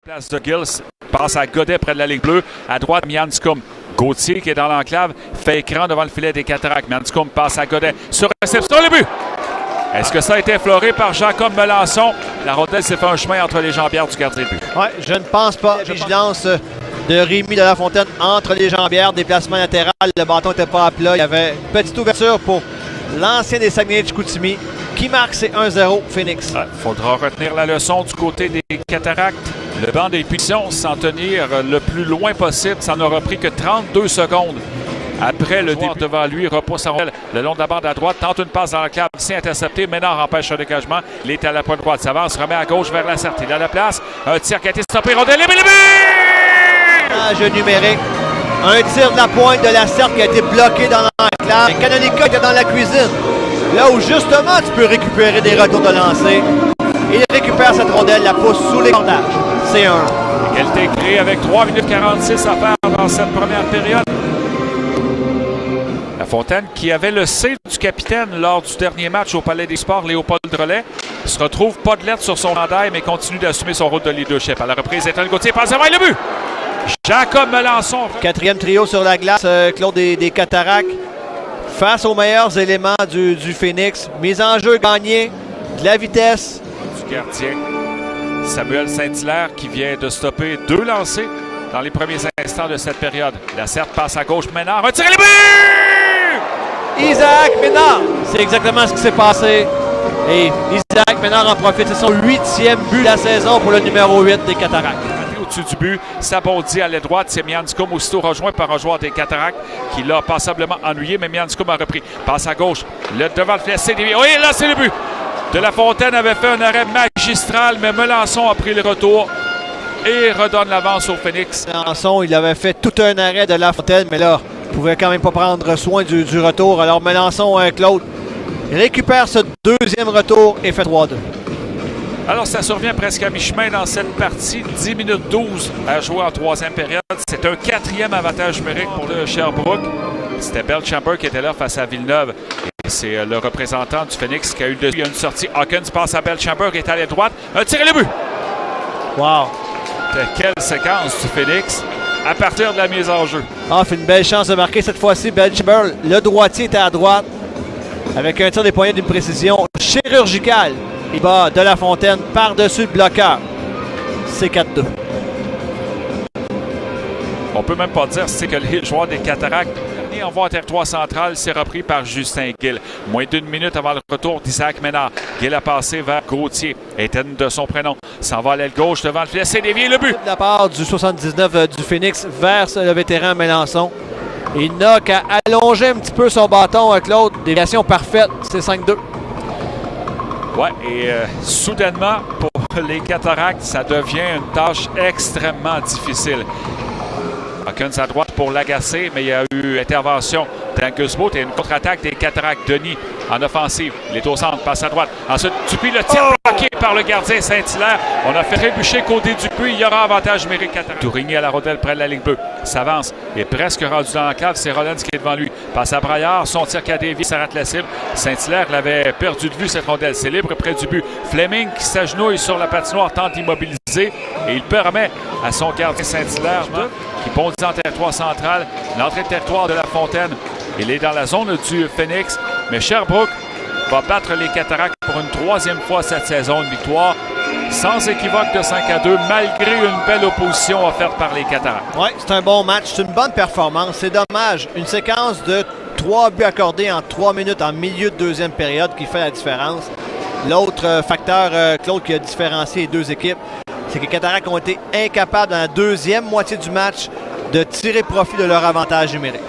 Place de Gilles, passe à Godet près de la ligne bleue. À droite, Mianscum. Gauthier qui est dans l'enclave, fait écran devant le filet des Cataractes. Mianscum passe à Godet. Sur réception, le but! Est-ce que ça a été effleuré par Jacob Melançon? La rondelle s'est fait un chemin entre les jambières du gardien de but. Oui, je ne pense pas. Vigilance de Rémi de la Fontaine entre les jambières, déplacement latéral. Le bâton n'était pas à plat. Il y avait une petite ouverture pour l'ancien des Saguenay de Chicoutimi qui marque ses 1-0 Phoenix. Il faudra retenir la leçon du côté des Cataractes. Le banc des punitions, s'en tenir le plus loin possible. Ça n'aura pris que 32 secondes. Après le début devant lui, repousse sa rondelle le long de la bande à droite, tente une passe dans la cave, c'est intercepté. Ménard empêche un dégagement. Il est à la pointe droite, s'avance, remet à gauche vers la Certes. Il a la place. Un tir qui a été stoppé. Rondelle, le but! Jeu numérique. Un tir de la pointe de la Certes qui a été bloqué dans l'enclave. Canonica était dans la cuisine. Là où justement tu peux récupérer des retours de lancer. Il récupère cette rondelle, la pousse sous les cordages. C'est un. Égalité créée avec 3 minutes 46 à faire dans cette première période. La Fontaine, qui avait le C du capitaine lors du dernier match au Palais des Sports, Léopold Drolet, se retrouve pas de lettre sur son chandail, mais continue d'assumer son rôle de leadership. À la reprise, Étienne Gauthier passe devant le but! Jacob Melançon. Quatrième trio sur la glace, Claude des Cataractes. Face aux meilleurs éléments du Phoenix. Mise en jeu gagnée, de la vitesse. Du gardien Samuel Saint-Hilaire qui vient de stopper 2 lancers dans les premiers instants de cette période. La Certes passe à gauche, Ménard, retire le but! Isaac Ménard, c'est exactement ce qui s'est passé. Et Isaac Ménard en profite, c'est son 8e but de la saison pour le numéro 8 des Cataractes. Au-dessus du but, ça bondit à l'aile droite. C'est Mianscum aussitôt rejoint par un joueur des Cataractes qui l'a passablement ennuyé, mais Mianscum a repris. Passe à gauche, devant le filet, c'est dévié. Oui, là, c'est le but! De la Fontaine avait fait un arrêt magistral, mais Melançon a pris le retour et redonne l'avance au Phoenix. Melançon, il avait fait tout un arrêt de la Fontaine, mais là, il ne pouvait quand même pas prendre soin du retour. Alors Melançon, Claude, récupère ce deuxième retour et fait 3-2. Alors, ça survient presque à mi-chemin dans cette partie. 10 minutes 12 à jouer en troisième période. C'est un 4e avantage numérique pour le Sherbrooke. C'était Belchamber qui était là face à Villeneuve. Et c'est le représentant du Phoenix qui a eu il y a une sortie. Hawkins passe à Belchamber, qui est à l'aile droite. Un tir et le but! Wow! Quelle séquence du Phoenix à partir de la mise en jeu. Ah, fait une belle chance de marquer cette fois-ci. Belchamber, le droitier était à droite. Avec un tir des poignets d'une précision chirurgicale. Il bat de la Fontaine par-dessus le bloqueur. C'est 4-2. On peut même pas dire c'est que les joueurs des Cataractes dernier envoi en territoire central s'est repris par Justin Gill. Moins d'1 minute avant le retour d'Isaac Ménard. Gill a passé vers Gauthier. Étienne de son prénom. S'en va à l'aile gauche devant le filet. C'est dévié le but. De la part du 79 du Phoenix vers le vétéran Melançon. Il n'a qu'à allonger un petit peu son bâton, Claude. Déviation parfaite. C'est 5-2. Ouais, et soudainement, pour les Cataractes, ça devient une tâche extrêmement difficile. Hawkins à droite pour l'agacer, mais il y a eu intervention d'Angus Boat et une contre-attaque des Cataractes. Denis en offensive. Il est au centre, passe à droite. Ensuite, Dupuis, le tir bloqué par le gardien Saint-Hilaire. On a fait trébucher côté Dupuis. Il y aura avantage numérique Cataracte. Tourigny à la rondelle près de la ligne bleue. S'avance. Il est presque rendu dans l'enclave. C'est Rollins qui est devant lui. Passe à Braillard. Son tir qui a dévié. Ça rate la cible. Saint-Hilaire l'avait perdu de vue, cette rondelle. C'est libre près du but. Fleming qui s'agenouille sur la patinoire, tente d'immobiliser. Et il permet à son gardien Saint-Hilaire qui bondit en territoire central. L'entrée de territoire de la Fontaine. Il est dans la zone du Phoenix. Mais Sherbrooke va battre les Cataractes pour une 3e fois cette saison. Une victoire sans équivoque de 5-2, malgré une belle opposition offerte par les Cataractes. Oui, c'est un bon match. C'est une bonne performance. C'est dommage. Une séquence de 3 buts accordés en 3 minutes en milieu de deuxième période qui fait la différence. L'autre facteur, Claude, qui a différencié les deux équipes, c'est que les Cataractes ont été incapables dans la deuxième moitié du match de tirer profit de leur avantage numérique.